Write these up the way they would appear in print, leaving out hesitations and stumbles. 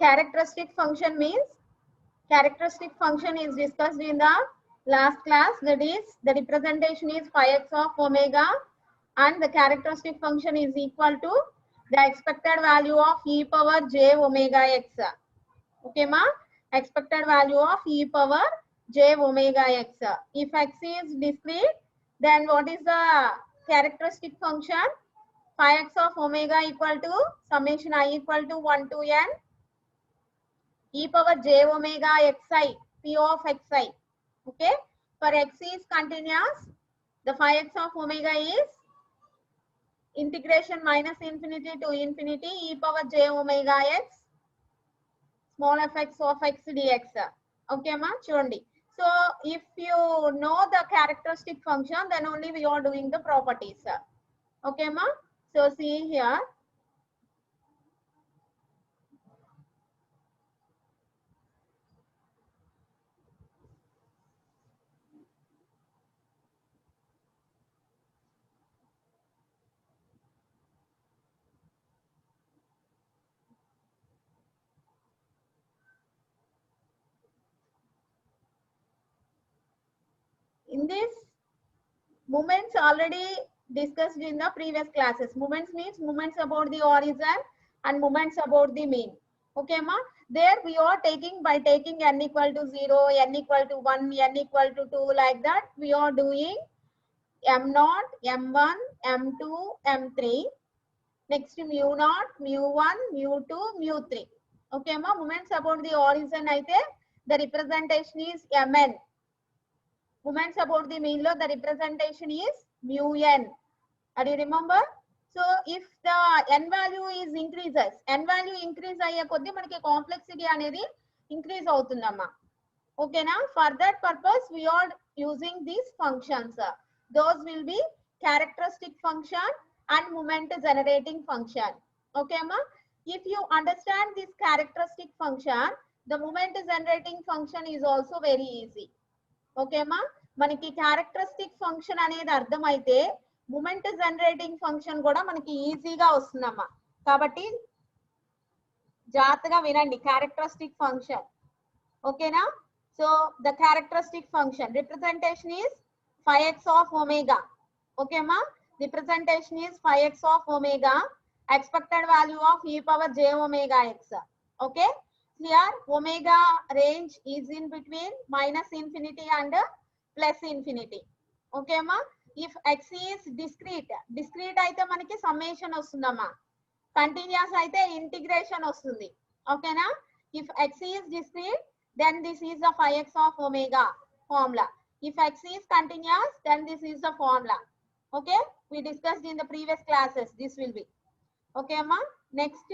characteristic function means, characteristic function is discussed in the last class. That is, the representation is phi x of omega, and the characteristic function is equal to the expected value of e power j omega x. Okay, ma? Expected value of e power j omega x. If x is discrete, then what is the characteristic function? Phi x of omega equal to summation I equal to 1 to n e power j omega xi, p of xi. Okay, for x is continuous, the phi x of omega is integration minus infinity to infinity e power j omega x small fx of x dx. Okay, ma? Chudandi. So if you know the characteristic function, then only we are doing the properties. Okay, ma? So see here. In this, moments already discussed in the previous classes. Moments means moments about the origin and moments about the mean. Okay, ma? There we are taking, by taking n equal to 0, n equal to 1, n equal to 2, like that, we are doing m0, m1, m2, m3. Next mu0, mu1, mu2, mu3. Okay, ma? Moments about the origin aithe, the representation is mn. Moments about the mean law, the representation is mu n. Are you remember? So if the n value is increases, n value increase ayya koddi manaki complexity anedi increase avutundamma. Okay na? For that purpose we are using these functions. Those will be characteristic function and moment generating function. Okay ma? If you understand this characteristic function, the moment generating function is also very easy. Okay మా? మనకి characteristic function అనేది అర్థమైతే moment generating function కూడా మనకి ఈజీగా వస్తుందమ్మా. కాబట్టి జాగ్రత్తగా వినండి క్యారెక్టరిస్టిక్ ఫంక్షన్. ఓకేనా? So the characteristic function representation is phi x of omega. Okay మా? Representation is phi x of omega, expected value of e power j omega x. Okay, here omega range is in between minus infinity and plus infinity. Okay ma? If x is discrete, discrete aithe manaki summation ostundamma, continuous aithe integration ostundi. Okay na? If x is discrete, then this is the phi x of omega formula. If x is continuous, then this is the formula. Okay, we discussed in the previous classes, this will be. Okay ma? Next,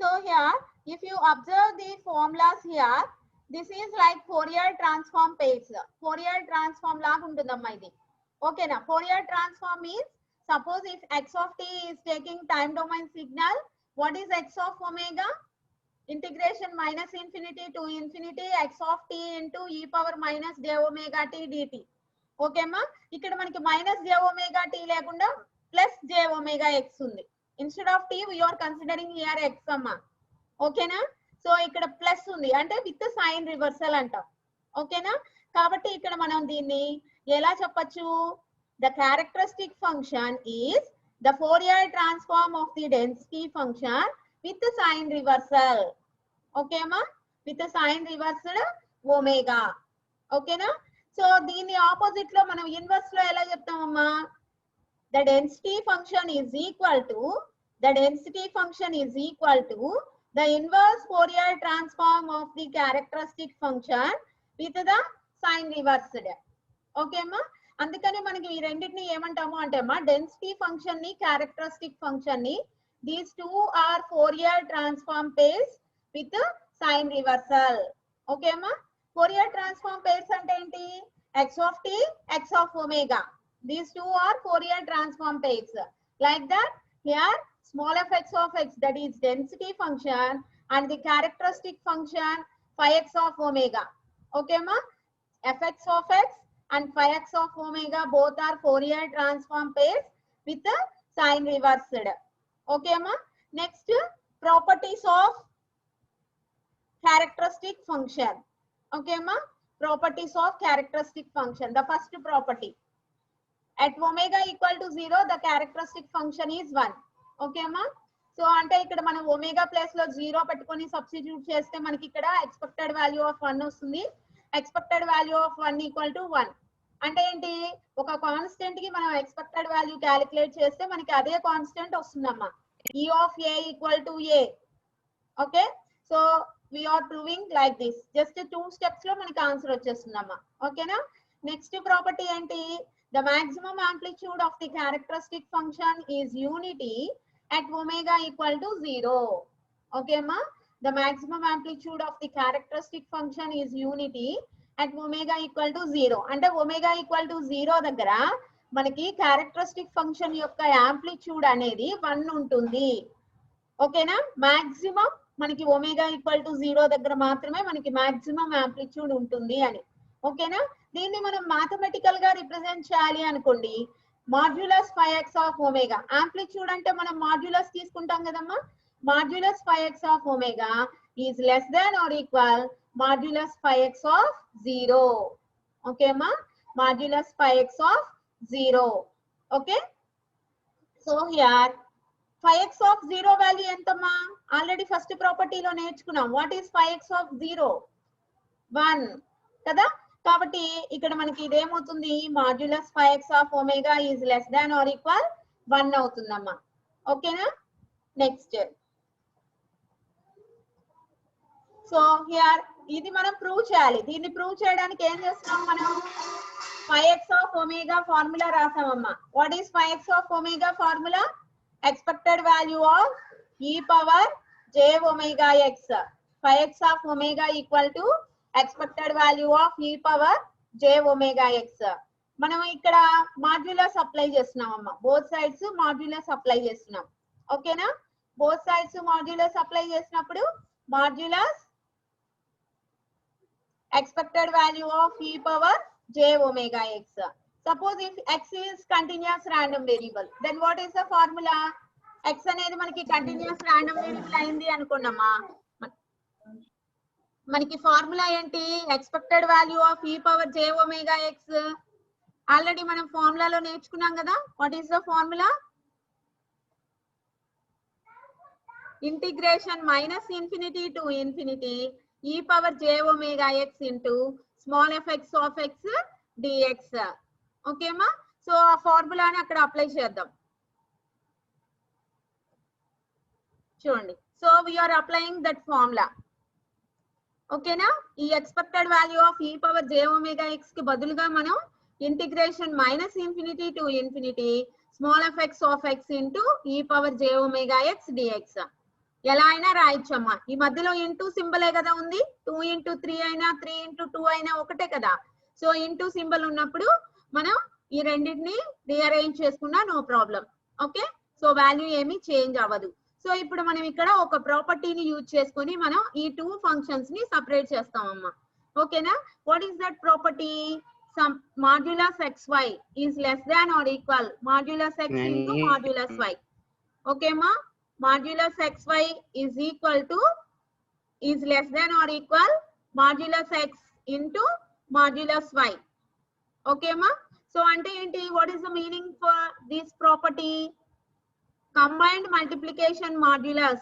so here, if you observe the formulas here, this is like Fourier transform page. Fourier transform laga untundamma idi. Okay na? Fourier transform means, suppose if x of t is taking time domain signal, what is x of omega? Integration minus infinity to infinity x of t into e power minus j omega t dt. Okay ma? Ikkada manaki minus j omega t lekunda plus j omega x undi. Instead of t, we are considering here x amma. Okay na? So ikkada plus undi ante with sign reversal antam. Okay na? Kabatti ikkada manam deenni ela cheppachu? The characteristic function is the Fourier transform of the density function with the sign reversal. Okay ma? With the sign reversal omega. Okay na? So దీని opposite లో మనం inverse లో ఎలా చెప్తామమ్మా? The density function is equal to the inverse Fourier transform of the characteristic function with the sign reversed. Okay ma? అందుకని మనకి ఈ రెండింటిని ఏమంటాము అంటే అమ్మా, డెన్సిటీ ఫంక్షన్ ని క్యారెక్టరిస్టిక్ ఫంక్షన్ ని, these two are Fourier transform pairs with sign reversal. Okay అమ్మా? ఫోరియర్ ట్రాన్స్ఫార్మ్ పేర్స్ అంటే ఏంటి? x of t, x of omega. These two are Fourier transform pairs. Like that, here small f x of x, that is density function, and the characteristic function phi x of omega. Okay ma? Fx of x and phi x of omega both are Fourier transform pairs with the sign reversed. Okay ma. Next, properties of characteristic function. Okay ma. Properties of characteristic function. The first property, at omega equal to 0 the characteristic function is 1. Okay ma. So అంటే ఇక్కడ మనం omega place లో 0 పెట్టుకొని substitute చేస్తే మనకి ఇక్కడ expected value of 1 వస్తుంది. Expected value of 1 equal to 1 అంటే ఏంటి, ఒక కాన్స్టెంట్ కి మనం ఎక్స్పెక్టెడ్ వాల్యూ క్యాలిక్యులేట్ చేస్తే మనకి అదే కాన్స్టెంట్ వస్తుందమ్మా. e of a equal to a. Okay, so we are proving like this. just 2 steps లో మనకి ఆన్సర్ వచ్చేస్తుందమ్మా. ఓకేనా. నెక్స్ట్ ప్రాపర్టీ ఏంటి, the maximum amplitude of the characteristic function is unity at omega equal to 0. Okay ma. The maximum amplitude of the characteristic function is unity at omega equal to 0. అంటే omega equal to 0 దగ్గర మనకి characteristic function యొక్క amplitude అనేది 1 ఉంటుంది. ఓకేనా. Maximum మనకి omega equal to 0 దగ్గర మాత్రమే మనకి మాక్సిమం యాంప్లిట్యూడ్ ఉంటుంది అని. ఓకేనా. దీన్ని మనం మ్యాథమెటికల్ గా రిప్రజెంట్ చేయాలి అనుకోండి, modulus 5x of omega. Amplitude అంటే మనం మాడ్యులస్ తీసుకుంటాం కదమ్మా. Modulus 5x of omega is less than or equal modulus 5x of 0. Okay అమ్మా, modulus 5x of 0. Okay, so here 5x of 0 value ఎంతమ్మా, ఆల్రెడీ ఫస్ట్ ప్రాపర్టీలో నేర్చుకున్నాం. What is 5x of 0? 1 కదా. కాబట్టి ఇక్కడ మనకి ఇదేమవుతుంది, modulus 5x of omega is less than or equal 1 అవుతుందమ్మా. ఓకేనా. నెక్స్ట్, సో హియర్ ఇది మనం ప్రూవ్ చేయాలి. దీన్ని ప్రూవ్ చేయడానికి ఏం చేస్తున్నాం మనం, 5x ఆఫ్ ఒమేగా ఫార్ములా రాసామమ్మా. What is 5x of omega formula? Expected value of e power j omega x. 5x of omega equal to expected value of e power j omega x. మనం ఇక్కడ modulus apply చేస్తున్నాం అమ్మా. Both sides modulus apply చేస్తున్నాం. ఓకేనా. Both sides modulus apply చేసినప్పుడు modulus expected value of e power j omega x. Suppose if x is continuous random variable, then what is the formula? x అనేది మనకి continuous random variable అయింది అనుకున్నామా, మనకి formula ఏంటి, expected value of e power j omega x. Already మనం ఫార్ములాలో నేర్చుకున్నాం కదా. What is the formula? Integration minus infinity to infinity e power j omega x into small fx of x dx. ఓకేమా. So ఆ ఫార్ములాని అక్కడ apply చేద్దాం. చూడండి, so we are applying that formula. ఓకేనా. ఈ expected value of e power j omega x కి బదులుగా మనం integration minus infinity to infinity small fx of x into e power j omega x dx ఎలా అయినా రాయొచ్చమ్మా. ఈ మధ్యలో ఇంటూ సింబలే కదా ఉంది. 2 into 3 అయినా 3 into 2 అయినా ఒకటే కదా. సో ఇంటూ సింబల్ ఉన్నప్పుడు మనం ఈ రెండింటిని రీఅరేంజ్ చేసుకున్నా no problem. Okay, so value ఏమి చేంజ్ అవ్వదు. సో ఇప్పుడు మనం ఇక్కడ ఒక ప్రాపర్టీని యూజ్ చేసుకొని మనం ఈ 2 ఫంక్షన్స్ ని సపరేట్ చేస్తామమ్మా. ఓకేనా. What is that property? Sum modulus xy is less than or equal modulus x into modulus y. ఓకేమా. Modulus xy is equal to is less than or equal modulus x into modulus y. ఓకేమా. So అంటే ఏంటి, what is the meaning for this property? Combined multiplication modulus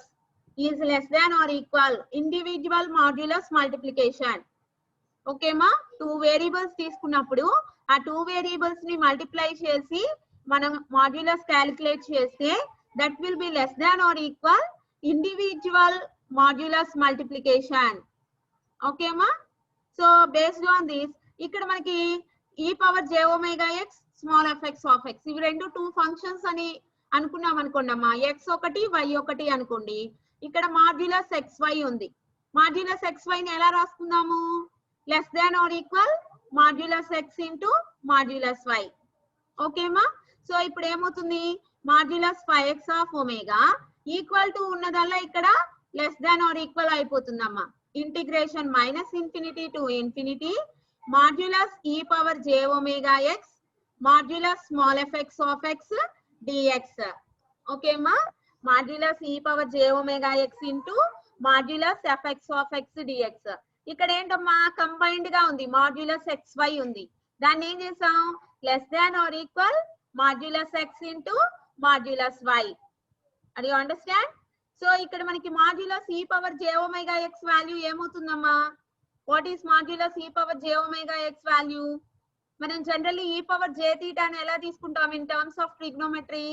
is less than or equal individual modulus multiplication. Okay ma, 2 variables తీసుకున్నప్పుడు ఆ 2 variables ని multiply చేసి మనం modulus calculate చేస్తే that will be less than or equal individual modulus multiplication. Okay ma. So based on this ఇక్కడ మనకి e power j omega x small fx of x ఇవి రెండు 2 ఫంక్షన్స్ అని అనుకున్నాం అనుకోండి అమ్మా. x ఒకటి y ఒకటి అనుకోండి. ఇక్కడ మాడ్యులస్ xy ఉంది. మాడ్యులస్ xy ని ఎలా రాసుకుందాము? Less than or equal modulus x into modulus y. ఓకేమా. సో ఇప్పుడు ఏమవుతుంది, modulus 5x of omega equal to ఉన్నదల్లా ఇక్కడ లెస్ దాన్ ఆర్ ఈక్వల్ అయిపోతుందమ్మా. Integration minus infinity to infinity modulus e power j omega x modulus small fx of x dx. Okay ma, modulus e power j omega x into modulus fx of x dx. ఇక్కడ ఏంటమ్మా combined గా ఉంది, modulus xy ఉంది. దాన్ని ఏం చేసాం, less than or equal modulus x into modulus y. Are you understand? So ఇక్కడ మనకి modulus e power j omega x value ఏమవుతుందమ్మా? What is modulus e power j omega x value? మనం generally e power j theta ని ఎలా తీసుకుంటాం in terms of trigonometry?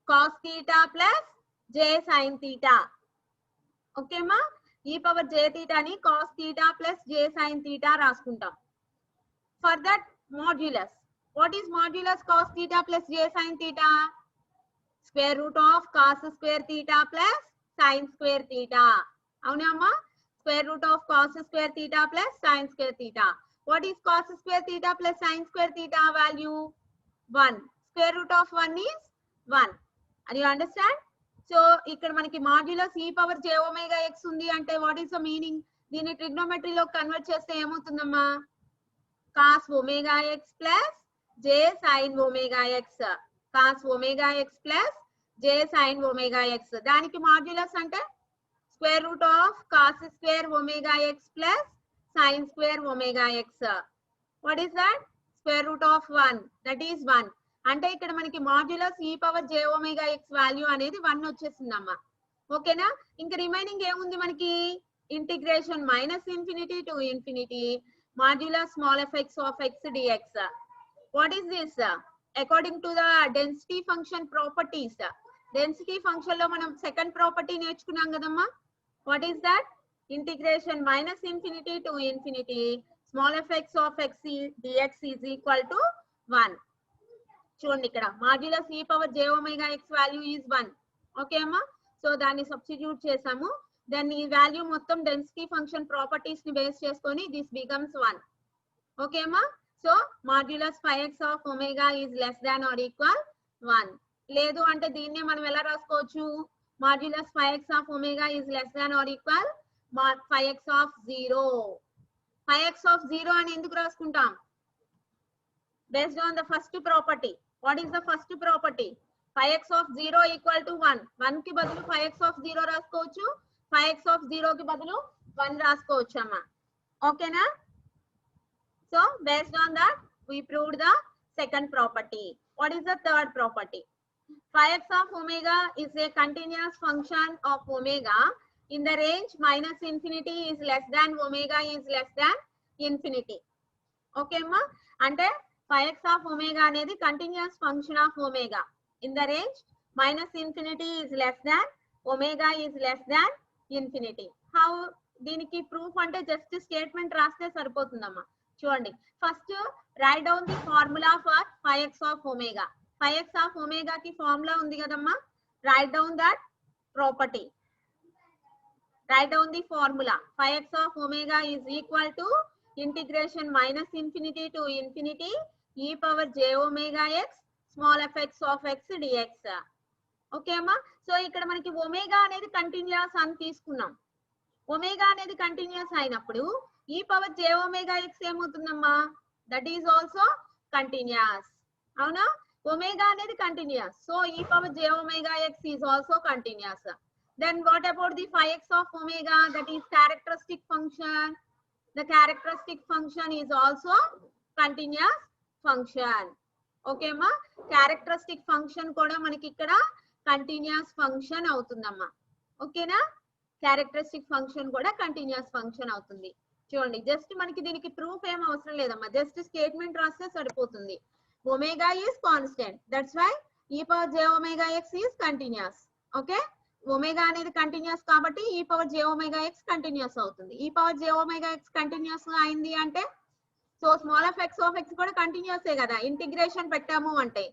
cos theta plus j sin theta. Okay మా, e power j theta ని cos theta plus j sin theta రాసుకుంటాం. For that modulus, what is modulus cos theta plus j sin theta? Square root of cos square theta plus sin square theta. అవునా అమ్మా? Square root of cos square theta plus sin square theta. What is cos square theta plus sin square theta value? 1. Square root of 1 is 1. Are you understand? So ఇక్కడ మనకి modulus e power j omega x ఉంది అంటే what is the meaning? దీన్ని ట్రిగ్నోమెట్రీలో convert చేస్తే ఏమవుతుందమ్మా? cos omega x plus j sin omega x. cos omega x plus j sin omega x. దానికి modulus అంటే square root of cos square omega x plus sin square omega x. What is that? Square root of 1, that is 1. అంటే ఇక్కడ మనకి modulus e power j omega x value అనేది 1 వచ్చేసిందమ్మా. ఓకేనా? ఇంకా remaining ఏముంది మనకి? Integration minus infinity to infinity modulus small fx of x dx. What is this? According to the density function properties. Density function లో మనం సెకండ్ ప్రాపర్టీ నేర్చుకున్నాం కదమ్మా. What is that? Integration minus infinity to infinity small fx of x dx is equal to 1. చూడండి ఇక్కడ modulus e power j omega x value is 1. Okay అమ్మా? So దాన్ని substitute చేసాము. Then ఈ వాల్యూ మొత్తం density function properties ని base చేసుకొని this becomes 1. Okay అమ్మా? So modulus 5x of omega is less than or equal 1. లేదు అంటే దీన్నే మనం ఎలా రాసుకోవచ్చు? Modulus 5x of omega is less than or equal 5x of 0. 5x of 0 అని ఎందుకు రాసుకుంటాం? based on the first property. What is the first property? 5x of 0 equal to 1. 1 కి బదులు 5x of 0 రాసుకోవచ్చు, 5x of 0 కి బదులు 1 రాసుకోవచ్చు అమ్మా. ఓకేనా? So based on that we proved the second property. What is the third property? 5x of omega is a continuous function of omega in the range minus infinity is less than omega is less than infinity. Okay అమ్మా? అంటే 5x of omega అనేది continuous function of omega in the range minus infinity is less than omega is less than infinity. How? దీనికి proof అంటే just statement రాస్తే సరిపోతుందమ్మా. చూడండి, first right down the formula for 5x of omega. 5x of omega కి formula ఉంది కదమ్మా. Right down that property. Right down the formula. 5x of omega is equal to integration minus infinity to infinity e power j omega x small fx of x dx. Okay అమ్మా? So ఇక్కడ మనకి omega అనేది continuous అని తీసుకున్నాం. Omega అనేది continuous అయినప్పుడు e power j omega x ఏమవుతుందమ్మా? That is also continuous. అవునా? ఒమేగా అనేది continuous, so e power j omega x is also continuous. Then what about the 5x of omega? That is characteristic function. The characteristic function is also continuous function. Okay ma? Characteristic function kuda manaki ikkada continuous function avutundamma. Okay na? Characteristic function kuda continuous function avutundi. చూడండి, just మనకి దీనికి proof ఏం అవసరం లేదమ్మా, just statement రాస్తే సరిపోతుంది. Omega is constant, that's why e power j omega x is continuous. Okay, omega అనేది continuous కాబట్టి e power j omega x continuous అవుతుంది. e power j omega x continuous అయింది అంటే so small of x of x కూడా కంటిన్యూసే కదా, integration పెట్టాము అంటే.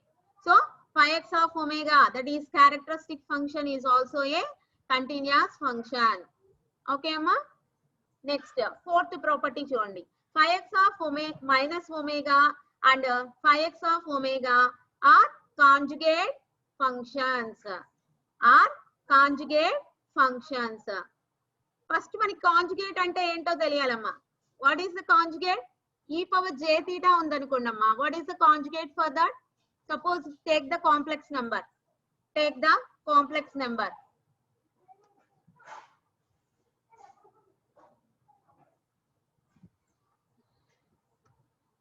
So 5x of omega that is characteristic function is also a continuous function. Okay అమ్మా? Next fourth property చూడండి. 5x of minus omega and 5x of omega are conjugate functions. Are conjugate functions. First మనకి conjugate అంటే ఏంటో తెలియాలమ్మా. What is the conjugate? e power j theta ఉందనుకోండమ్మా. What is the conjugate for that? Suppose take the complex number. Take the complex number.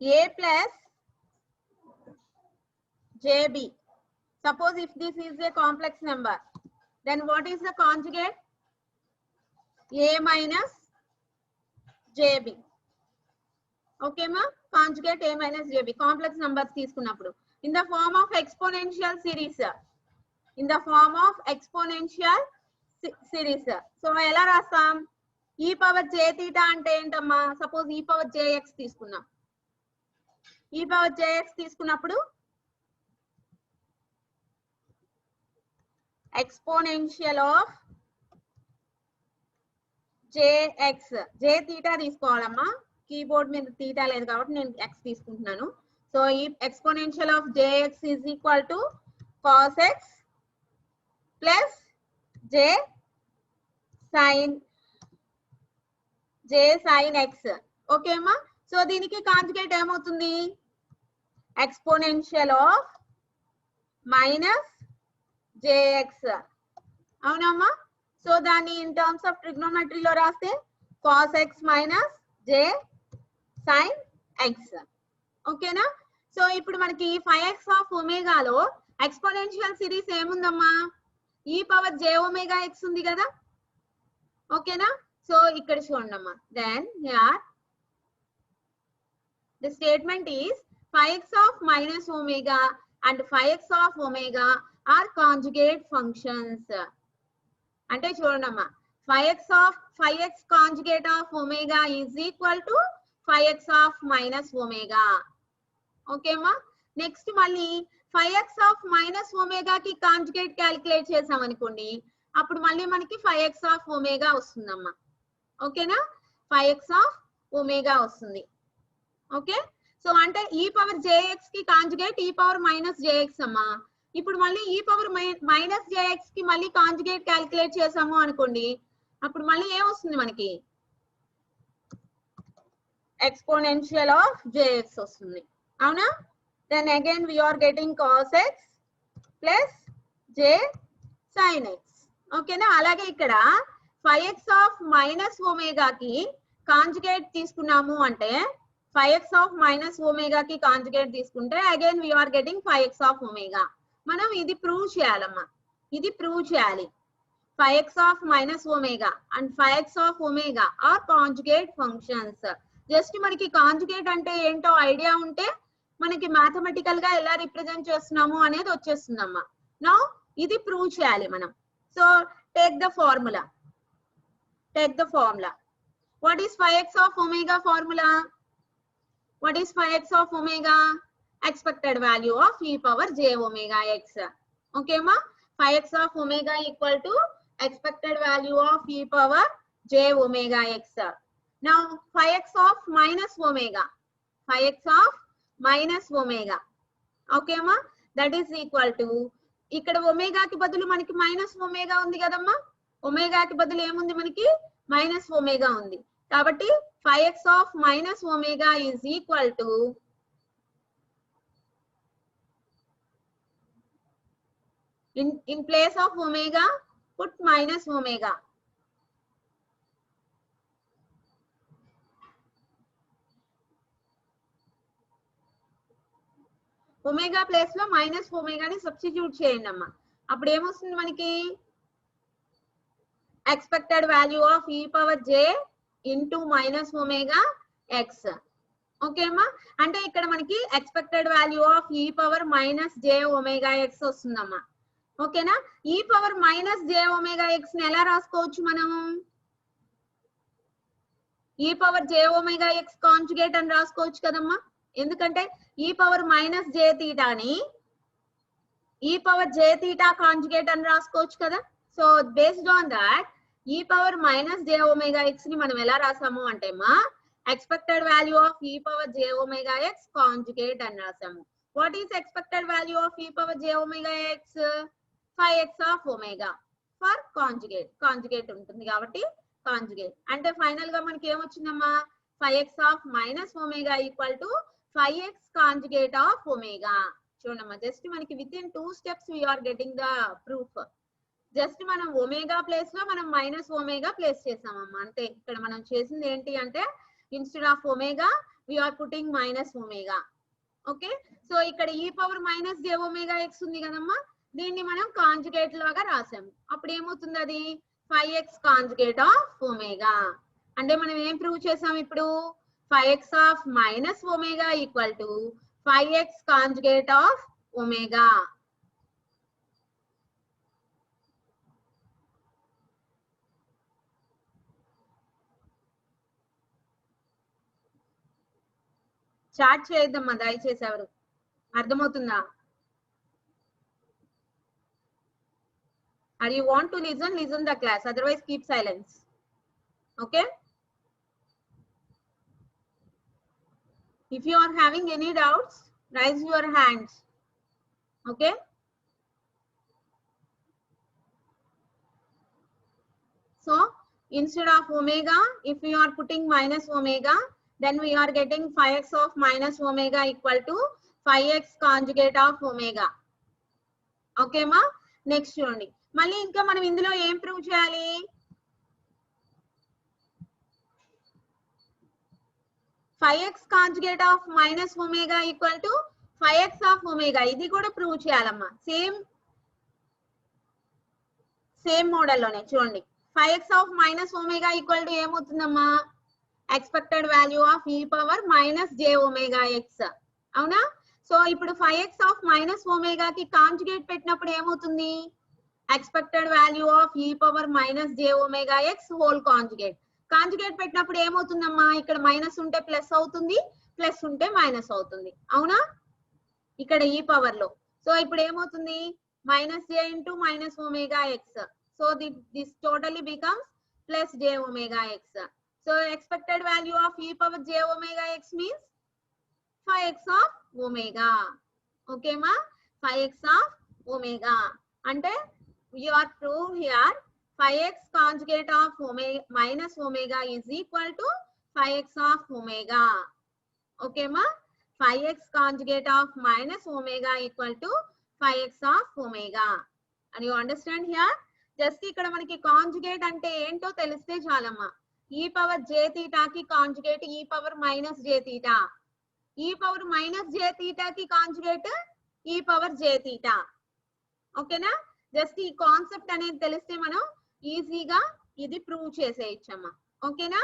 A plus JB. Suppose if this is a complex number, then what is the conjugate? A minus JB. Okay ma? Conjugate A minus JB. Complex numbers తీసుకున్నప్పుడు. In the form of exponential series. In the form of exponential series. So ఎలా రాస్తాం? E power j theta అంటే ఏంటమ్మా? Suppose e power jx తీసుకున్నాం. E power jx తీసుకున్నప్పుడు exponential of jx. J theta తీసుకోవాలమ్మా. Keyboard మీద theta లేదు కాబట్టి నేను x తీసుకుంటున్నాను. సో ఈ exponential of jx is equal to cos x plus j sin x. Okay అమ్మా. సో దీనికి కాంజుగేట్ ఏమవుతుంది? exponential of minus jx. అవునమ్మా. సో దాన్ని ఇన్ టర్మ్స్ ఆఫ్ ట్రిగ్నోమెట్రీలో రాస్తే cos x minus j sin x. ఓకేనా? సో ఇప్పుడు మనకి 5x ఆఫ్ ఒమేగాలో ఎక్స్పోనెన్షియల్ సిరీస్ ఏముందమ్మా? e power j omega x ఉంది కదా. ఓకేనా? సో ఇక్కడ చూడండమ్మా. Then here the statement is 5x of minus omega and 5x of omega are conjugate functions. అంటే చూడండమ్మా, 5x conjugate of omega is equal to 5x of minus omega. ఓకేమా? Next మళ్ళీ 5x of minus ఒమేగాకి conjugate calculate చేసాం అనుకోండి, అప్పుడు మళ్ళీ మనకి 5x ఆఫ్ ఒమేగా వస్తుందమ్మా. ఓకేనా? 5x ఆఫ్ ఒమేగా వస్తుంది. ఓకే. సో అంటే e పవర్ jx కి conjugate e power minus jx అమ్మా. ఇప్పుడు మళ్ళీ e పవర్ మైనస్ jx కి మళ్ళీ కాంజుగేట్ క్యాలిక్యులేట్ చేసాము అనుకోండి, అప్పుడు మళ్ళీ ఏం వస్తుంది మనకి? ఎక్స్పోనెన్షియల్ ఆఫ్ jx వస్తుంది. అవునా? Then again we are getting cos x plus j sin x. ఓకేనా? అలాగే ఇక్కడ 5x ఆఫ్ మైనస్ ఒమేగాకి కాంజుగేట్ తీసుకున్నాము అంటే 5x ఆఫ్ మైనస్ ఒమేగాకి కాంజుగేట్ తీసుకుంటే again we are getting 5x of omega. మనం ఇది ప్రూవ్ చేయాలమ్మా. ఇది ప్రూవ్ చేయాలి. 5x of minus omega and 5x of omega are conjugate functions. Just మనకి కాంజుగేట్ అంటే ఏంటో ఐడియా ఉంటే మనకి మ్యాథమెటికల్ గా ఎలా రిప్రజెంట్ చేస్తున్నాము అనేది వచ్చేస్తుందమ్మా. నౌ ఇది ప్రూవ్ చేయాలి మనం. So take the formula. Take the formula. What is 5x of omega formula? What is 5x of omega? Expected value of e power j omega x. Okay ma? 5x of omega equal to expected value of e power j omega x. Now 5x of minus omega. 5x of minus omega. Okay ma? That is equal to, ఇక్కడ omega కి బదులు మనకి minus omega ఉంది కదమ్మా. Omega కి బదులు ఏముంది మనకి? మైనస్ ఒమేగా ఉంది. కాబట్టి 5x of minus omega is equal to in place of omega put minus omega. Omega place లో మైనస్ ఒమేగాని సబ్స్టిట్యూట్ చేయండి అమ్మా. అప్పుడు ఏమొస్తుంది మనకి? Expected value of e power j into minus omega x. Okay అమ్మా. అంటే ఇక్కడ మనకి expected value of e power minus j omega X వస్తుందమ్మా. ఓకేనా? e power minus j omega x ని ఎలా రాసుకోవచ్చు మనం? e power j omega x conjugate అని రాసుకోవచ్చు కదమ్మా. ఎందుకంటే e power minus j థీటాని e power j theta conjugate అని రాసుకోవచ్చు కదా. So based on that e power minus j omega x ని మనం ఎలా రాసాము అంటే మా expected value of e power j omega x conjugate అని రాసాము. What is expected value of e power j omega x? 5x of omega for conjugate. Conjugate ఉంటుంది కాబట్టి కాంజుగేట్ అంటే ఫైనల్ గా మనకి ఏమొచ్చిందమ్మా? 5x of minus omega equal to 5x conjugate of omega. చూడమ్మా, just మనకి within 2 steps we're getting the proof. Just మనం omega place లో మనం మైనస్ ఒమేగా ప్లేస్ చేసామమ్మా, అంతే. ఇక్కడ మనం చేసింది ఏంటి అంటే instead of omega we're putting minus omega. Okay, so ఇక్కడ ఈ పవర్ మైనస్ జే ఒమేగా ఎక్స్ ఉంది కదమ్మా, దీన్ని మనం కాంజుగేట్ లాగా రాసాము. అప్పుడు ఏమవుతుంది, అది 5x కాంజుగేట్ ఆఫ్ ఒమేగా. అంటే మనం ఏం ప్రూవ్ చేసాం ఇప్పుడు, 5x of minus omega equal to 5x conjugate of omega. Chat చేయొద్దమ్మా దయచేసి, ఎవరు. అర్థమవుతుందా? Or you want to listen the class, otherwise keep silence. Okay, if you are having any doubts, raise your hands. Okay, so instead of omega, if we are putting minus omega, then we are getting 5x of minus omega equal to 5x conjugate of omega. Okay ma, next చూడండి. మళ్ళీ ఇంకా మనం ఇందులో ఏం prove చేయాలి, 5x conjugate of minus omega equal to 5x of omega. ఇది కూడా prove చేయాలమ్మా, సేమ్ మోడల్లోనే. చూడండి, 5x of minus omega equal to ఏమవుతుందమ్మా, expected value of e power minus J omega x. అవునా? సో ఇప్పుడు 5x ఆఫ్ మైనస్ ఒమేగాకి conjugate పెట్టినప్పుడు ఏమవుతుంది, expected value of e power minus J omega x whole conjugate. Conjugate పెట్టినప్పుడు ఏమవుతుందమ్మా, ఇక్కడ minus ఉంటే ప్లస్ అవుతుంది, ప్లస్ ఉంటే మైనస్ అవుతుంది. అవునా? ఇక్కడ ఈ పవర్ లో. సో ఇప్పుడు ఏమవుతుంది, minus j into minus omega x. So this totally becomes plus j omega x. So expected value of e power j omega x means 5x of omega. Okay ma, 5x of omega. అంటే you are proved here 5x conjugate of omega minus omega is equal to 5x of omega. Okay ma, 5x conjugate of minus omega equal to 5x of omega. And you understand here? Just ఇక్కడ మనకి conjugate అంటే ఏంటో తెలిస్తే చాలమ్మా. E power j థీటాకి conjugate e power minus j theta, e power minus j థీటాకి conjugate e power j theta. ఓకేనా? Just ఈ కాన్సెప్ట్ అనేది తెలిస్తే మనం ఈజీగా ఇది ప్రూవ్ చేసేయచ్చమ్మా. ఓకేనా?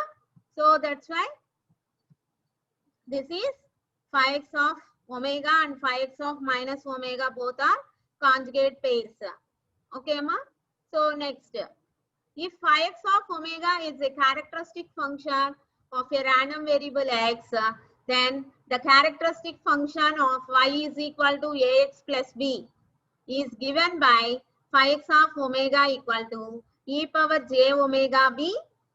So that's why this is 5x of omega and 5x of minus omega both are conjugate pairs. Okay అమ్మా? So next, if 5x of omega is a characteristic function of a random variable x, then the characteristic function of y is equal to ax plus b is given by 5x of omega equal to e power j omega b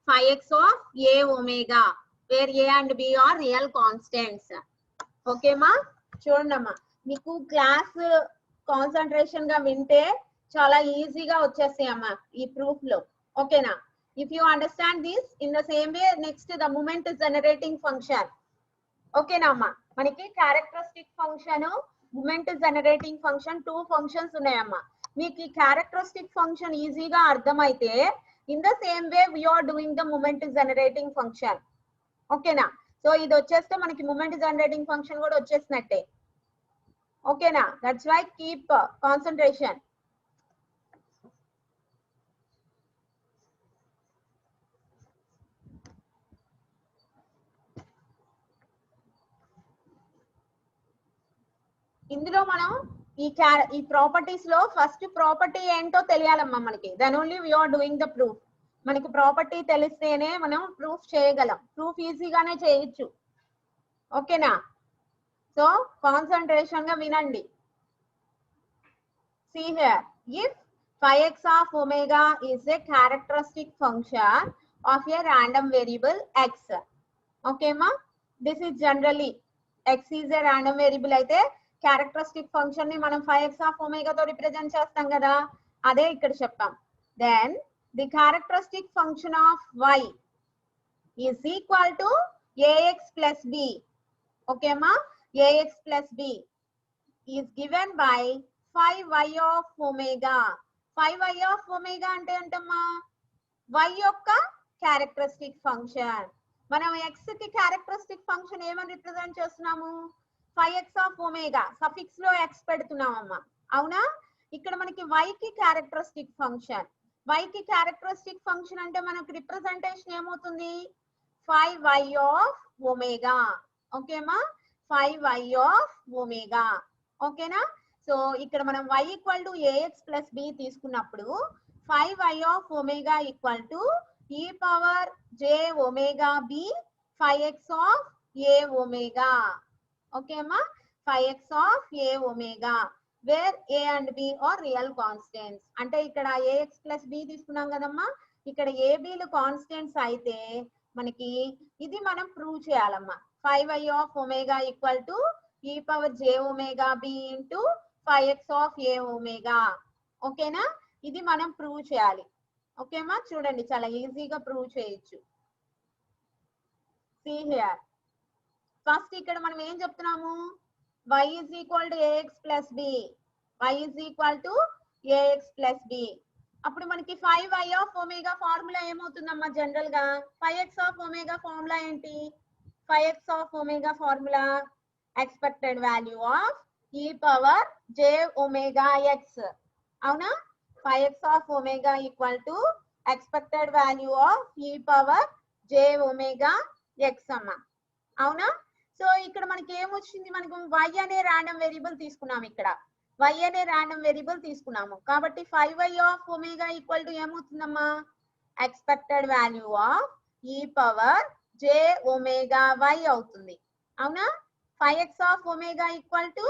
5x of a omega, where a and b are real constants. Okay ma, చూడండమ్మా, మీకు class concentration గా వింటే చాలా ఈజీగా వచ్చేస్తాయి అమ్మా ఈ proof లో. ఓకేనా? If you understand this in the same way, next the moment generating function. ఓకేనా అమ్మా? మనకి characteristic function, moment generating function, 2 functions ఉన్నాయమ్మా. మీకు ఈ క్యారెక్టరిస్టిక్ ఫంక్షన్ ఈజీగా అర్థమైతే in the same way we're doing the moment generating function. ఓకేనా? So ఇది వచ్చేస్తే మనకి మూమెంట్ జనరేటింగ్ ఫంక్షన్ కూడా వచ్చేసినట్టే. ఓకేనా? That's why keep concentration. ఇందులో మనం ఈ ప్రాపర్టీస్ లో ఫస్ట్ ప్రాపర్టీ ఏంటో తెలియాలమ్మా మనకి. Then only we're doing the proof. మనకి ప్రాపర్టీ తెలిస్తేనే మనం ప్రూఫ్ చేయగలం. ప్రూఫ్ ఈజీగానే చేయొచ్చు. ఓకేనా? సో కాన్సంట్రేషన్ గా వినండి. See here, if 5x of omega is a characteristic function of a random variable x. Okay ma, this is generally x is a random variable అయితే క్యారెక్టరిస్టిక్ ఫంక్షన్ ని మనం 5x of omega తో represent చేస్తాం కదా, అదే ఇక్కడ చెప్పాం. Then the characteristic function of y is equal to ax plus b. Okay మా, ax plus b. is given by 5y of omega. 5y of omega అంటే ఏంటమ్మా y యొక్క క్యారెక్టరిస్టిక్ ఫంక్షన్. మనం x కి క్యారెక్టరిస్టిక్ ఫంక్షన్ ఏమని represent చేస్తున్నాము 5x of omega suffix లో x పెడుతున్నామమ్మా అవునా. ఇక్కడ మనకి y కి క్యారెక్టరిస్టిక్ ఫంక్షన్. y కి క్యారెక్టరిస్టిక్ ఫంక్షన్ అంటే మనకి రిప్రజెంటేషన్ ఏమవుతుంది 5y of omega. ఓకేమా 5y of omega. ఓకేనా. సో ఇక్కడ మనం y equal to ax plus b తీసుకున్నప్పుడు 5y of omega equal to e power j omega b 5x of a omega. ఓకేమా 5x of a omega where a and b are real constants. అంటే ఇక్కడ ax plus b తీసుకున్నాం కదమ్మా ఇక్కడ a b లు constants అయితే మనకి ఇది మనం ప్రూవ్ చేయాలమ్మా 5y of omega equal to e power j omega b into 5x of a omega. ఓకేనా ఇది మనం ప్రూవ్ చేయాలి. ఓకేమా చూడండి చాలా ఈజీగా ప్రూవ్ చేయొచ్చు. see here ఫస్ట్ ఇక్కడ మనం ఏం చెప్తున్నాము y is equal to ax plus b. y is equal to ax plus b. అప్పుడు మనకి 5y of omega ఫార్ములా ఏమవుతుందమ్మా జనరల్ గా 5x of omega ఫార్ములా ఏంటి 5x of omega formula expected value of e power j omega x. అవునా 5x of omega equal to expected value of e power j omega x అమ్మా అవునా. So ఇక్కడ మనకి ఏమొచ్చింది మనకు y అనే random variable తీసుకున్నాం ఇక్కడ y అనే రాండమ్ వేరియబుల్ తీసుకున్నాము కాబట్టి 5y of omega equal to ఏమవుతుందమ్మా expected value of e power j omega y అవుతుంది అవునా. 5x of omega equal to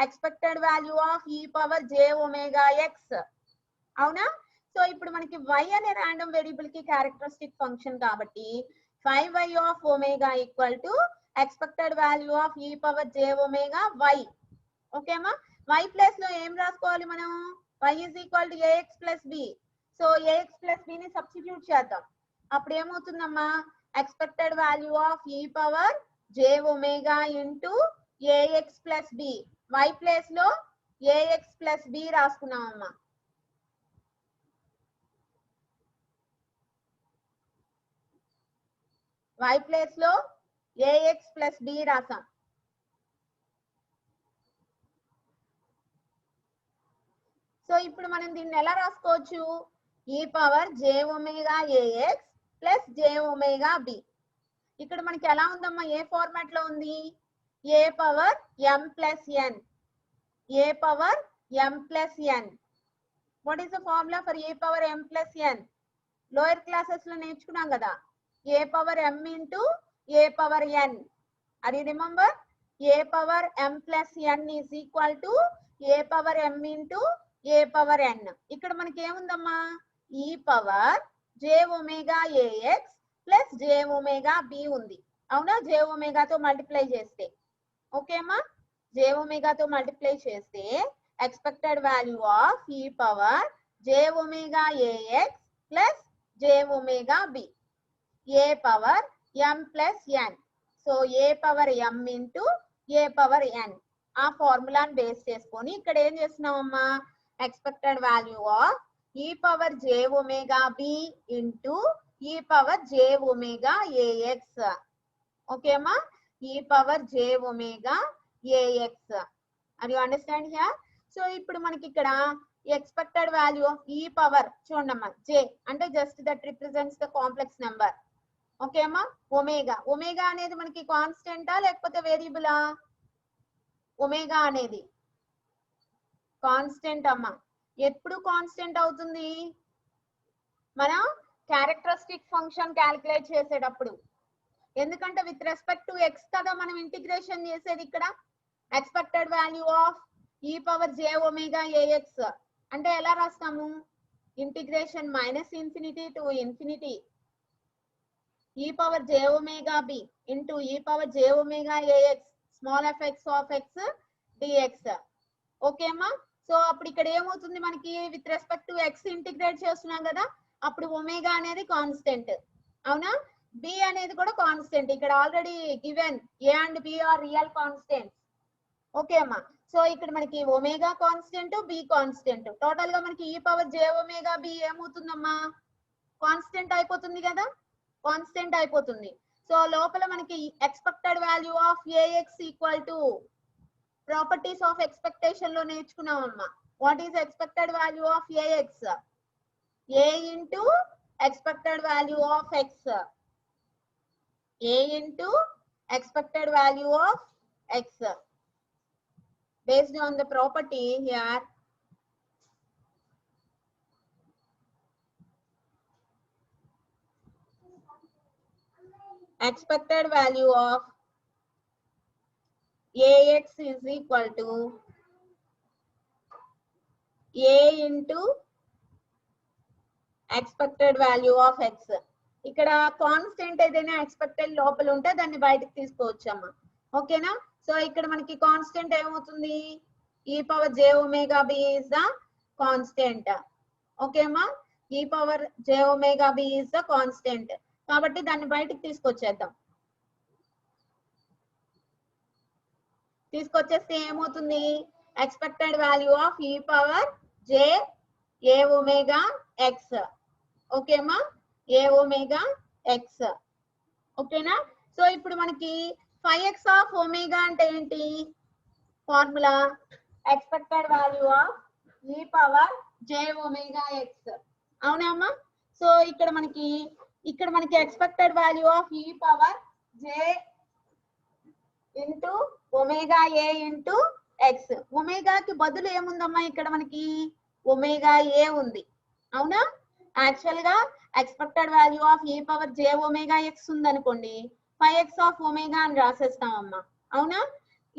expected value of e power j omega x అవునా. So ఇప్పుడు మనకి y అనే రాండమ్ వేరియబుల్ కి క్యారెక్టరిస్టిక్ ఫంక్షన్ కాబట్టి 5y of omega equal to expected value of e power j omega y. ఓకేమా y place లో ఏం రాసుకోవాలి మనం y is equal to ax plus b. So ax plus b ని substitute చేద్దాం అప్పుడు ఏమవుతుందమ్మా expected value of e power j omega into ax plus b. y place లో ax plus b రాసుకున్నామమ్మా y ప్లేస్ లో ax plus b రాసాం. So ఇప్పుడు మనం దీన్ని ఎలా రాసుకోవచ్చు e power j omega ax plus j omega b. ఇక్కడ మనకి ఎలా ఉందమ్మా ఏ ఫార్మాట్ లో ఉంది a power m plus n a power m plus n. What is the formula for a power m plus n lower classes లో నేర్చుకున్నాం కదా a power m into a power n. అది remember a power m plus n is equal to a power m into a power n. ఇక్కడ మనకి ఏముందమ్మా e power j omega ax plus j omega b ఉంది అవునా j omega తో multiply చేస్తే ఓకేమా j omega తో మల్టిప్లై చేస్తే expected value of e power j omega ax plus j omega b a power m plus n. So a power m into a power n ఆ ఫార్ములాని base చేసుకొని ఇక్కడ ఏం చేస్తున్నామమ్మా expected value of e power j omega b into e power j omega ax. ఓకేమా e power j omega ax. Are you understand here. So ఇప్పుడు మనకి ఇక్కడ expected value of e power చూడమ్మా j అంటే just that represents the complex number. ఓకేమా omega omega అనేది మనకి కాన్స్టెంటా లేకపోతే వేరియబులా ఒమేగా అనేది కాన్స్టెంట్ అమ్మా ఎప్పుడు కాన్స్టెంట్ అవుతుంది మనం క్యారెక్టరిస్టిక్ ఫంక్షన్ క్యాలిక్యులేట్ చేసేటప్పుడు ఎందుకంటే విత్ రెస్పెక్ట్ టు x కదా మనం ఇంటిగ్రేషన్ చేసేది ఇక్కడ expected value of e power j omega ax అంటే ఎలా రాస్తాము integration minus infinity to infinity e power j omega b into e power j omega ax small fx of x dx. ఓకేమా సో అప్పుడు ఇక్కడ ఏమవుతుంది మనకి with respect to x integrate చేస్తున్నాం కదా అప్పుడు ఒమేగా అనేది కాన్స్టెంట్ అవునా b అనేది కూడా కాన్స్టెంట్ ఇక్కడ already given a and b are real constants. Okay అమ్మా. సో ఇక్కడ మనకి omega constant, b constant, total గా మనకి e power j omega b ఏమవుతుందమ్మా, కాన్స్టెంట్ అయిపోతుంది కదా, కాన్స్టెంట్ అయిపోతుంది. సో లోపల మనకి expected value of ax equal to properties of expectation లో నేర్చుకున్నాం అమ్మా. What is expected value of ax? A into expected value of x, a into expected value of x, based on the property here expected value of ax is equal to a into expected value of X. ఇక్కడ constant ఏదైనా expected లోపల ఉంటే దాన్ని బయటకు తీసుకోవచ్చమ్మా. ఓకేనా? So ఇక్కడ మనకి constant ఏమవుతుంది, e power j omega b is the constant. Okay అమ్మా, e power j omega b is the constant, కాబట్టి దాన్ని బయటకు తీసుకొచ్చేద్దాం. తీసుకొచ్చేస్తే ఏమవుతుంది, expected value of e power j a omega x. Okay అమ్మా, ఏ ఒమేగా ఎక్స్. ఓకేనా? సో ఇప్పుడు మనకి 5x ఆఫ్ ఒమేగా అంటే ఏంటి formula, expected value of e power j omega x. అవునా అమ్మా? సో ఇక్కడ మనకి expected value of e power j into omega A into X. ఒమేగాకి బదులు ఏముందమ్మా, ఇక్కడ మనకి ఒమేగా ఏ ఉంది. అవునా? యాక్చువల్ గా expected value of e power j omega X ఉందనుకోండి, 5x ఆఫ్ ఒమేగా అని రాసేస్తామమ్మా. అవునా?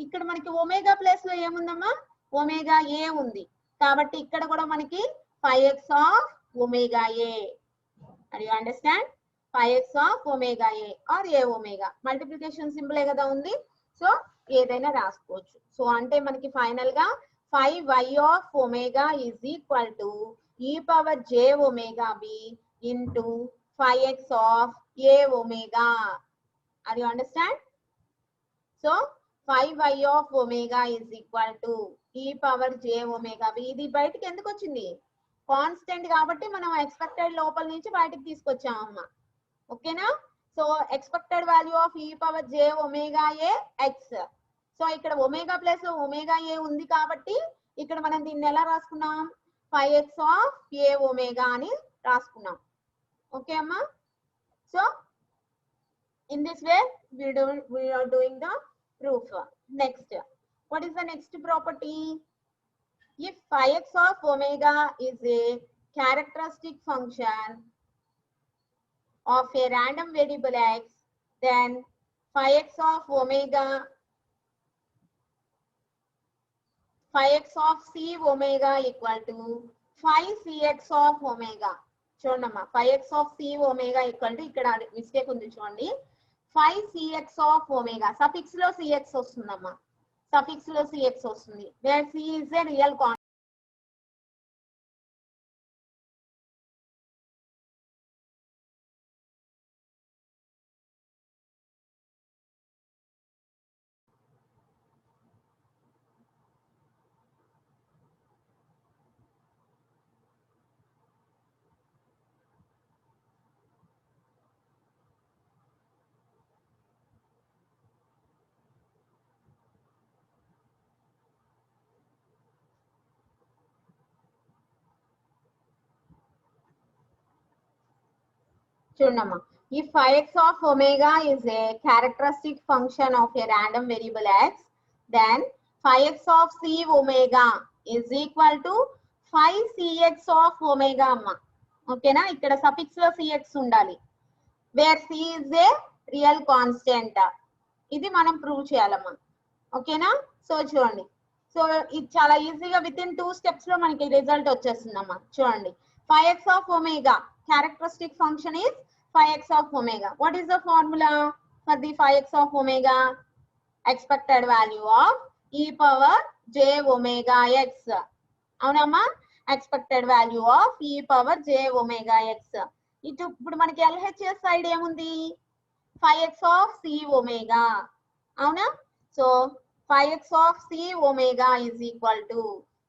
ఇక్కడ మనకి ఒమేగా ప్లేస్ లో ఏముందమ్మా, ఒమేగా ఏ ఉంది, కాబట్టి ఇక్కడ కూడా మనకి 5x of omega a. Are you understand? 5x of omega a or a omega, multiplication simple కదా ఉంది. సో ఏదైనా రాసుకోవచ్చు. సో అంటే మనకి ఫైనల్ గా 5y of omega is equal to e power j omega b into 5x of a omega. Are you understand? So 5y of omega is equal to e power j omega b. ఇది బయటికి ఎందుకు వచ్చింది, constant కాబట్టి మనం expected లోపల నుంచి బయటికి తీసుకొచ్చామమ్మా. ఓకేనా? So expected value of e power j omega A X. So ఇక్కడ ఒమేగా ప్లస్ ఒమేగా ఏ ఉంది కాబట్టి ఇక్కడ మనం దీన్ని ఎలా రాసుకున్నాం, 5x ఆఫ్ ఏ ఒమేగా అని రాసుకున్నాం. ఓకే అమ్మా? So in this way we are doing the proof. Next, what is the next property? If 5x of omega is a characteristic function of a random variable x, then 5x of omega, 5x of c omega equal to 5cx of omega. చూడమ్మా, 5x of c omega equal to, ఇక్కడ mistake ఉంది చూడండి, 5cx of omega. Suffix లో cx వస్తుందమ్మా, suffix లో cx వస్తుంది, where c is a real quantity. చూడమ్మా, if 5x of omega is a characteristic function of a random variable x, then 5x of c omega is equal to 5cx of omega అమ్మా. ఓకేనా? ఇక్కడ suffix లో cx ఉండాలి, wear c is a real constant. ఇది మనం prove చేయాలమ్మా. ఓకేనా? So చూడండి, సో ఇది చాలా ఈజీగా విత్ ఇన్ 2 స్టెప్స్ లో మనకి రిజల్ట్ వచ్చేస్తుందమ్మా. చూడండి, 5x of omega characteristic function is 5x of omega. What is the formula for the 5x of omega? Expected value of e power j omega x. అవునమ్మా, expected value of e power j omega x. ఇప్పుడు మనకి LHS side ఏముంది, 5x of c omega. అవునా? So 5x of c omega is equal to,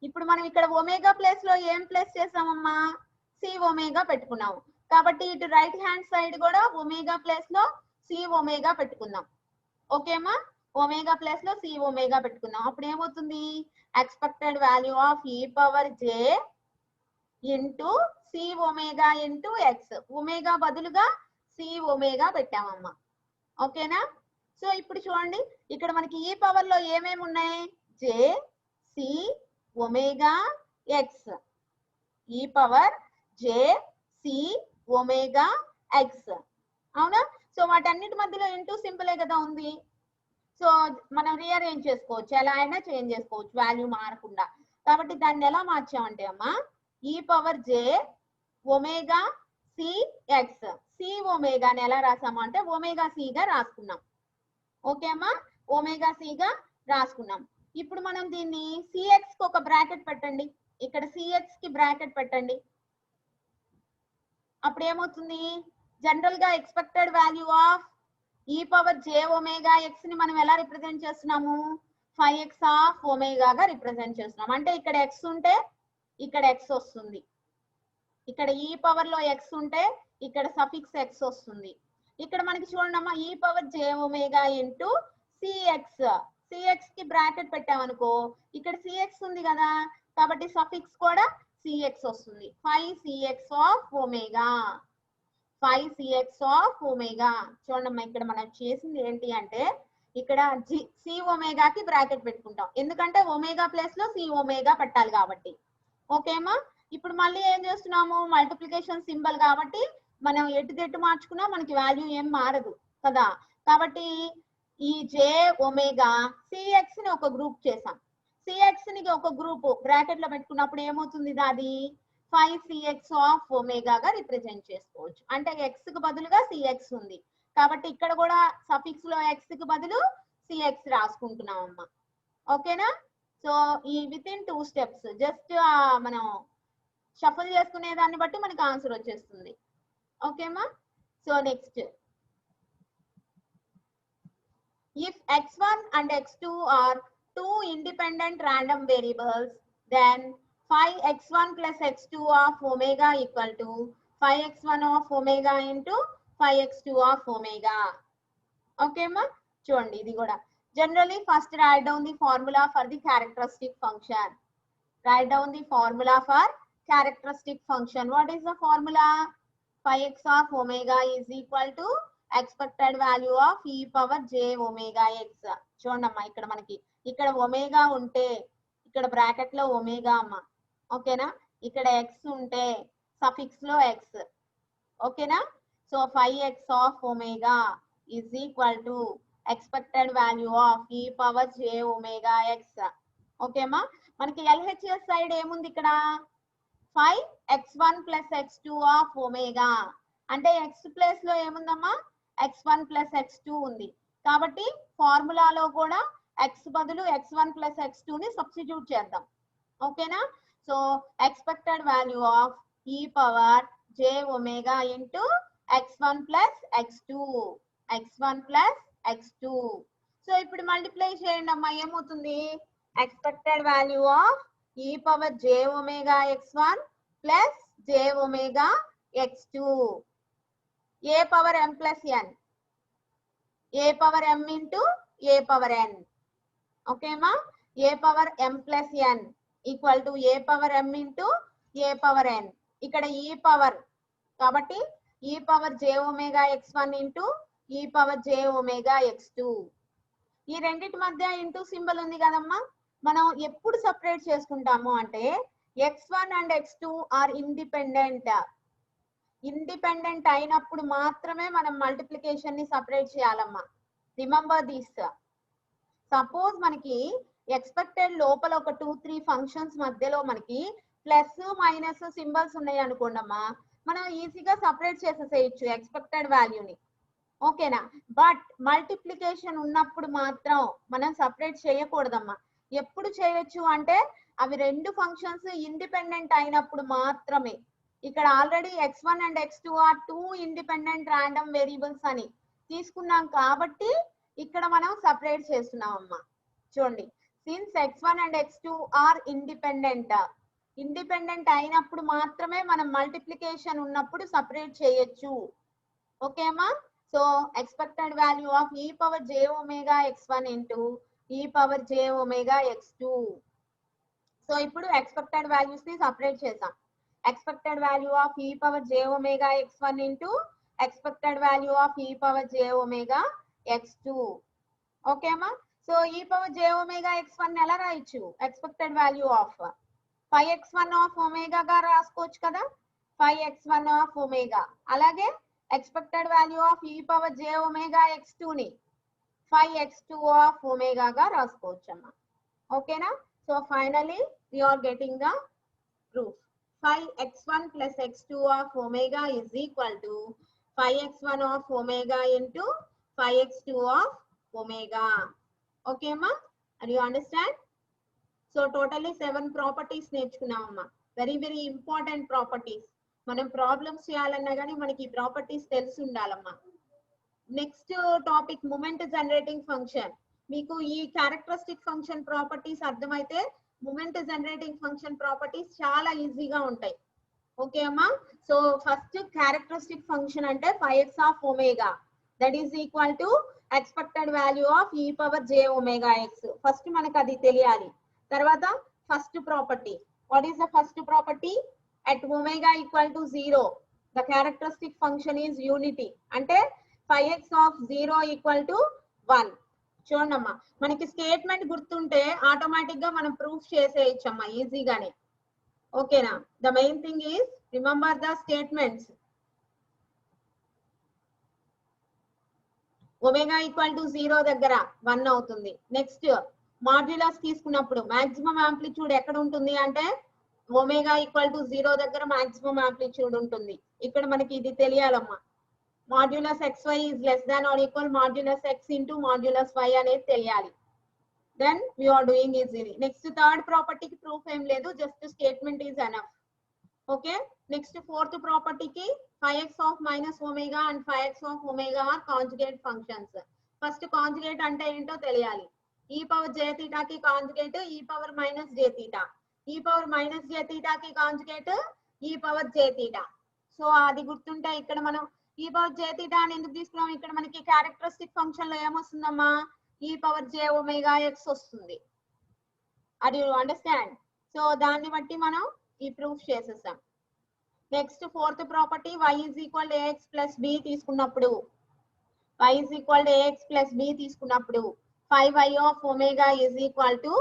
ఇప్పుడు మనం ఇక్కడ omega place లో ఏం ప్లేస్ చేసామమ్మా, సి ఒమేగా పెట్టుకున్నాం. కాబట్టి ఇటు రైట్ హ్యాండ్ సైడ్ కూడా ఒమేగా ప్లేస్ లో సి ఒమేగా పెట్టుకుందాం. ఓకేమా, ఒమేగా ప్లేస్ లో సి ఒమేగా పెట్టుకుందాం. అప్పుడు ఏమవుతుంది, expected value of e power j into c omega into x, omega బదులుగా సి ఒమేగా పెట్టామమ్మా. ఓకేనా. సో ఇప్పుడు చూడండి, ఇక్కడ మనకి ఈ పవర్ లో ఏమేమి ఉన్నాయి, j c omega x, e power j c omega x, అవునా. సో వాటన్నిటి మధ్యలో ఇంటూ సింపులే కదా ఉంది. సో మనం రీఅరేంజ్ చేసుకోవచ్చు, ఎలా అయినా చేంజ్ చేసుకోవచ్చు వాల్యూ మారకుండా. కాబట్టి దాన్ని ఎలా మార్చామంటే అమ్మా, e power j omega c x, c ఒమేగాని ఎలా రాసాము అంటే ఒమేగా సిగా రాసుకున్నాం. ఓకే అమ్మా, ఒమేగా సిగా రాసుకున్నాం. ఇప్పుడు మనం దీన్ని సిఎక్స్ కి ఒక బ్రాకెట్ పెట్టండి, ఇక్కడ సిఎక్స్ కి బ్రాకెట్ పెట్టండి. అప్పుడు ఏమవుతుంది, జనరల్ గా expected value of e power j omega x ని మనం ఎలా రిప్రజెంట్ చేస్తున్నాము, 5x ఆఫ్ ఒమేగాగా రిప్రజెంట్ చేస్తున్నాం. అంటే ఇక్కడ ఎక్స్ ఉంటే ఇక్కడ ఎక్స్ వస్తుంది, ఇక్కడ ఈ పవర్ లో ఎక్స్ ఉంటే ఇక్కడ సఫిక్స్ ఎక్స్ వస్తుంది. ఇక్కడ మనకి చూడండి అమ్మా, e power j omega into CX, CX కి బ్రాకెట్ పెట్టామనుకో, ఇక్కడ సిఎక్స్ ఉంది కదా, కాబట్టి సఫిక్స్ కూడా సిఎక్స్ వస్తుంది. 5cx of omega, 5cx of omega. చూడండి ఇక్కడ మనం చేసింది ఏంటి అంటే, ఇక్కడ సి ఒమేగాకి బ్రాకెట్ పెట్టుకుంటాం, ఎందుకంటే ఒమేగా ప్లేస్ లో సి ఒమేగా పెట్టాలి కాబట్టి. ఓకేమా, ఇప్పుడు మళ్ళీ ఏం చేస్తున్నాము, మల్టిప్లికేషన్ సింబల్ కాబట్టి మనం ఎటు మార్చుకున్నా మనకి వాల్యూ ఏం మారదు కదా. కాబట్టి ఈ జే ఒమేగా సిఎక్స్ ని ఒక గ్రూప్ చేసాం, సిఎక్స్ ని ఒక గ్రూప్ బ్రాకెట్ లో పెట్టుకున్నప్పుడు ఏమవుతుంది, అది 5cx ఆఫ్ ఒమేగాగా రిప్రజెంట్ చేసుకోవచ్చు. అంటే ఎక్స్ కి బదులుగా సిఎక్స్ ఉంది కాబట్టి ఇక్కడ కూడా సఫిక్స్ లో ఎక్స్ కి బదులు సిఎక్స్ రాసుకుంటున్నాం అమ్మా. ఓకేనా. సో ఈ విత్ ఇన్ 2 స్టెప్స్ జస్ట్ మనం షఫల్ చేసుకునే దాన్ని బట్టి మనకి ఆన్సర్ వచ్చేస్తుంది. ఓకేమా. So next, if x1 and x2 are two independent random variables, then 5x1 plus x2 of omega equal to 5x1 of omega into 5x2 of omega. Okay ma, చూడండి ఇది కూడా generally first write down the formula for the characteristic function. Write down the formula for characteristic function. What is the formula? 5x of omega is equal to expected value of e power j omega x. చూడండి అమ్మా, ఇక్కడ మనకి ఇక్కడ omega ఉంటే ఇక్కడ bracket లో omega అమ్మా. ఓకేనా, ఇక్కడ ఎక్స్ ఉంటే సఫిక్స్ లో ఎక్స్. ఓకేనా. So 5x of omega is equal to expected value of e power j omega x. ఓకేమా, మనకి LHS సైడ్ ఏముంది, ఇక్కడ 5x1 plus x2 of omega, అంటే x ప్లేస్ లో ఏముందమ్మా, x1 plus x2 ఉంది కాబట్టి ఫార్ములాలో కూడా x బదులు x1 plus x2 ని సబ్స్టిట్యూట్ చేద్దాం. ఓకేనా. So expected value of e power j omega into x1 plus x2, x1 plus x2. So ఇప్పుడు మల్టిప్లై చేయండి అమ్మా, ఏమవుతుంది, expected value of e power j omega x1 plus j omega x2, a power m plus n, a power m into a power n. Okay మా, a power m plus n equal to a power m into a power n. ఇక్కడ ఈ power కాబట్టి ఈ power j omega x1 into ఈ power j omega x2. ఈ రెండిటి మధ్య into symbol ఉంది కదమ్మా, మనం ఎప్పుడు సెపరేట్ చేసుకుంటాము అంటే x1 and x2 are independent. Independent అయినప్పుడు మాత్రమే మనం మల్టిప్లికేషన్ ని సెపరేట్ చేయాలమ్మా. Remember this. సపోజ్ మనకి ఎక్స్పెక్టెడ్ లోపల ఒక 2-3 ఫంక్షన్స్ మధ్యలో మనకి ప్లస్ మైనస్ సింబల్స్ ఉన్నాయి అనుకోండి అమ్మా, మనం ఈజీగా సెపరేట్ చేసేసేయచ్చు ఎక్స్పెక్టెడ్ వాల్యూని. ఓకేనా. బట్ మల్టిప్లికేషన్ ఉన్నప్పుడు మాత్రం మనం సెపరేట్ చేయకూడదమ్మా. ఎప్పుడు చేయొచ్చు అంటే అవి రెండు ఫంక్షన్స్ ఇండిపెండెంట్ అయినప్పుడు మాత్రమే. ఇక్కడ already x1 and x2 are 2 independent random variables అని తీసుకున్నాం కాబట్టి ఇక్కడ మనం సెపరేట్ చేస్తున్నాం అమ్మా. చూడండి, since x1 and x2 are independent, independent అయినప్పుడు మాత్రమే మనం మల్టిప్లికేషన్ ఉన్నప్పుడు సపరేట్ చేయొచ్చు. ఓకేమా? So expected value of e power j omega x1 into e power j omega x2. So ఇప్పుడు ఎక్స్పెక్టెడ్ వాల్యూస్ ని సపరేట్ చేసాం. Expected value of e power j omega x1 into expected value of e power j omega x2. ఓకేమా? So e power j omega x1 ఎలా రాయొచ్చు? Expected value of 5x1 of omega గా రాసుకోవచ్చు కదా, 5x1 of omega. అలాగే expected value of e power j omega x2 ని 5x2 of omega గా రాసుకోవచ్చు అమ్మా. ఓకేనా? So finally we are getting the proof. 5x1 plus x2 of omega is equal to 5x1 of omega into 5x2 of omega. Okay ma? Are you understand? So totally 7 properties నేర్చుకున్నామమ్మా. Very very important properties. మనం problems చేయాలన్నా కానీ మనకి ఈ properties తెలిసి ఉండాలమ్మా. Next topic moment generating function. మీకు ఈ క్యారెక్టరిస్టిక్ ఫంక్షన్ ప్రాపర్టీస్ అర్థమైతే మూమెంట్ జనరేటింగ్ ఫంక్షన్ ప్రాపర్టీస్ చాలా ఈజీగా ఉంటాయి. ఓకే అమ్మా? సో ఫస్ట్ క్యారెక్టరిస్టిక్ ఫంక్షన్ అంటే 5x of omega that is equal to expected value of e power j omega x. First మనకు అది తెలియాలి. తర్వాత first property, what is the first property? at omega equal to 0 the characteristic function is unity. అంటే 5x of 0 equal to 1. చూడమ్మా, మనకి statement గుర్తుంటే automatic గా మనం ప్రూఫ్ చేసేయచ్చమ్మా ఈజీగానే. ఓకేనా? The main thing is remember the statements. Omega equal to 0 దగ్గర 1 అవుతుంది. నెక్స్ట్ మాడ్యులస్ తీసుకున్నప్పుడు మాక్సిమం యాంప్లిట్యూడ్ ఎక్కడ ఉంటుంది అంటే ఒమేగా ఈక్వల్ టు 0 దగ్గర మాక్సిమం యాంప్లిట్యూడ్ ఉంటుంది. ఇక్కడ మనకి ఇది తెలియాలమ్మా. Modulus xy is less than or equal modulus x into modulus y అనేది తెలియాలి. Then we are doing easily. Next third ప్రాపర్టీకి ప్రూఫ్ ఏం లేదు, just statement is enough. Okay. Next fourth ప్రాపర్టీకి 5x of minus omega and 5x of omega are conjugate functions. First conjugate అంటే ఏంటో తెలియాలి. e power j థీటాకి conjugate e power minus j theta, e power minus j థీటాకి conjugate e power j theta. So అది గుర్తుంటే ఇక్కడ మనం e power j theta అని ఎందుకు తీసుకున్నాం? ఇక్కడ మనకి క్యారెక్టరిస్టిక్ ఫంక్షన్ లో ఏమొస్తుందమ్మా? e power j omega x వస్తుంది. అది యు అండర్స్టాండ్? సో దాన్ని బట్టి మనం ఈ ప్రూఫ్ చేసేసాం. Next fourth property y is equal to ax plus b తీసుకున్నప్పుడు, y is equal to ax plus b తీసుకున్నప్పుడు 5y of omega is equal to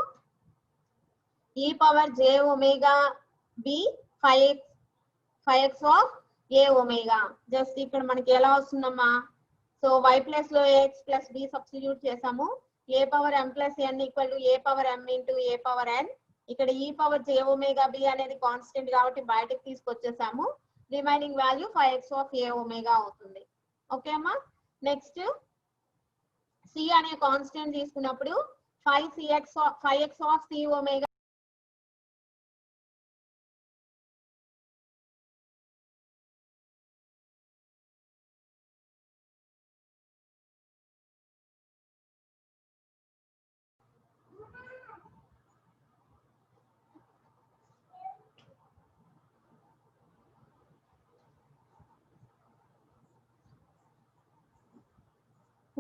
e power j omega b 5x of a omega. Just ఇక్కడ మనకి ఎలా వస్తుందమ్మా? So y plus లో ax plus b substitute చేసాము. a power m plus n equal to a power m into a power n. ఇక్కడ e power j omega b అనేది constant కాబట్టి బయటకు తీసుకొచ్చేసాము. Remaining value 5x of a omega అవుతుంది. Okay అమ్మా? Next c అనే constant తీసుకున్నప్పుడు 5x ఆఫ్ c ఒమేగా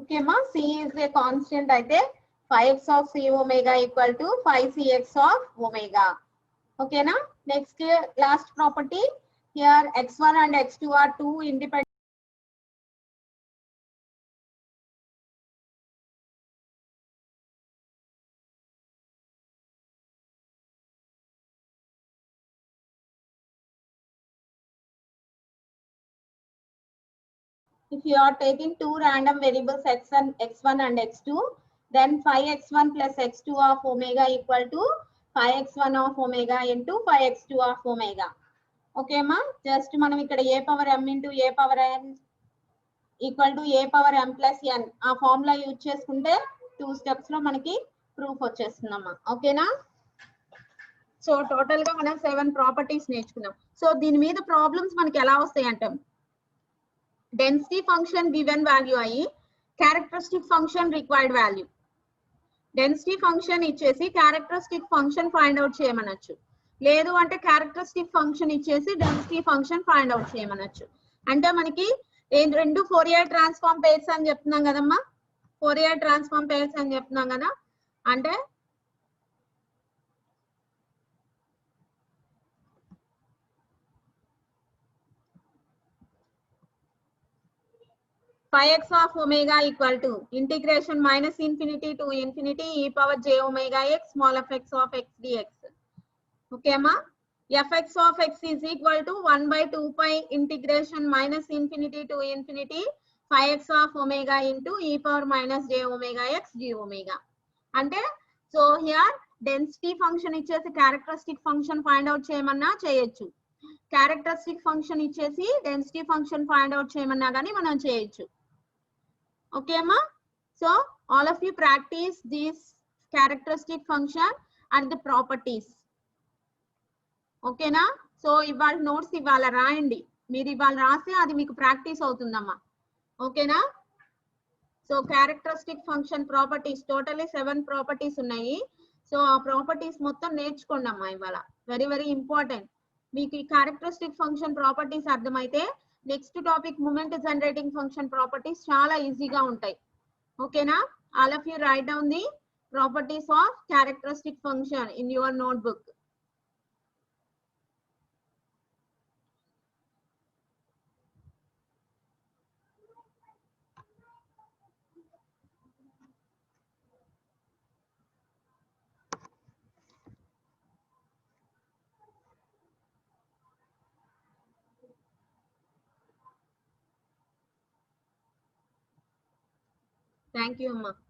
ఓకేమా? c is a constant అయితే 5x of c omega equal to 5cx of omega. ఓకేనా? Next last property, here x1 and x2 are two independent if you are taking two random variables x1 and x2, then 5x1 plus x2 of omega equal to 5x1 of omega into 5x2 of omega. Okay ma? Just మనం ఇక్కడ a power m into a power n equal to a power m plus n ఆ formula use చేసుకుంటే 2 steps లో మనకి proof వచ్చేస్తుందమ్మా. ఓకేనా? So total గా మనం 7 properties నేర్చుకున్నాం. సో దీని మీద ప్రాబ్లమ్స్ మనకి ఎలా వస్తాయి అంటే, డెన్సిటీ ఫంక్షన్ గివెన్ వాల్యూ అయ్యి characteristic function required value. Density function ఇచ్చేసి క్యారెక్టరిస్టిక్ ఫంక్షన్ ఫైండ్ అవుట్ చేయమనొచ్చు. లేదు అంటే క్యారెక్టరిస్టిక్ ఫంక్షన్ ఇచ్చేసి డెన్సిటీ ఫంక్షన్ ఫైండ్ అవుట్ చేయమనొచ్చు. అంటే మనకి రెండు ఫోరియర్ ట్రాన్స్ఫార్మ్ పేర్స్ అని చెప్తున్నాం కదమ్మా, ఫోరియర్ ట్రాన్స్ఫార్మ్ పేర్స్ అని చెప్తున్నాం కదా. అంటే phi x of omega equal to integration minus infinity to infinity e power j omega x small f x of x dx. Okay ma, fx of x is equal to 1 by 2 pi integration minus infinity to infinity phi x of omega into e power minus j omega x d omega. అంటే so here density function ఇచ్చేసి characteristic function find out చేయమన్నా చేయొచ్చు, characteristic function ఇచ్చేసి density function find out చేయమన్నా కానీ మనం చేయొచ్చు. Okay ma, so all of you practice this characteristic function and the properties. Okay na, so ఇవాళ నోట్స్ ఇవాళ రాయండి, మీరు ఇవాళ రాస్తే అది మీకు ప్రాక్టీస్ అవుతుందమ్మా. ఓకేనా, so characteristic function properties totally 7 properties ఉన్నాయి. సో ఆ ప్రాపర్టీస్ మొత్తం నేర్చుకోండి అమ్మా ఇవాళ, వెరీ వెరీ ఇంపార్టెంట్. మీకు ఈ క్యారెక్టరిస్టిక్ ఫంక్షన్ ప్రాపర్టీస్ అర్థమైతే next topic moment generating function properties చాలా ఈజీగా ఉంటాయి. ఓకేనా, all of you write down the properties of characteristic function in your notebook. Thank you, Amma.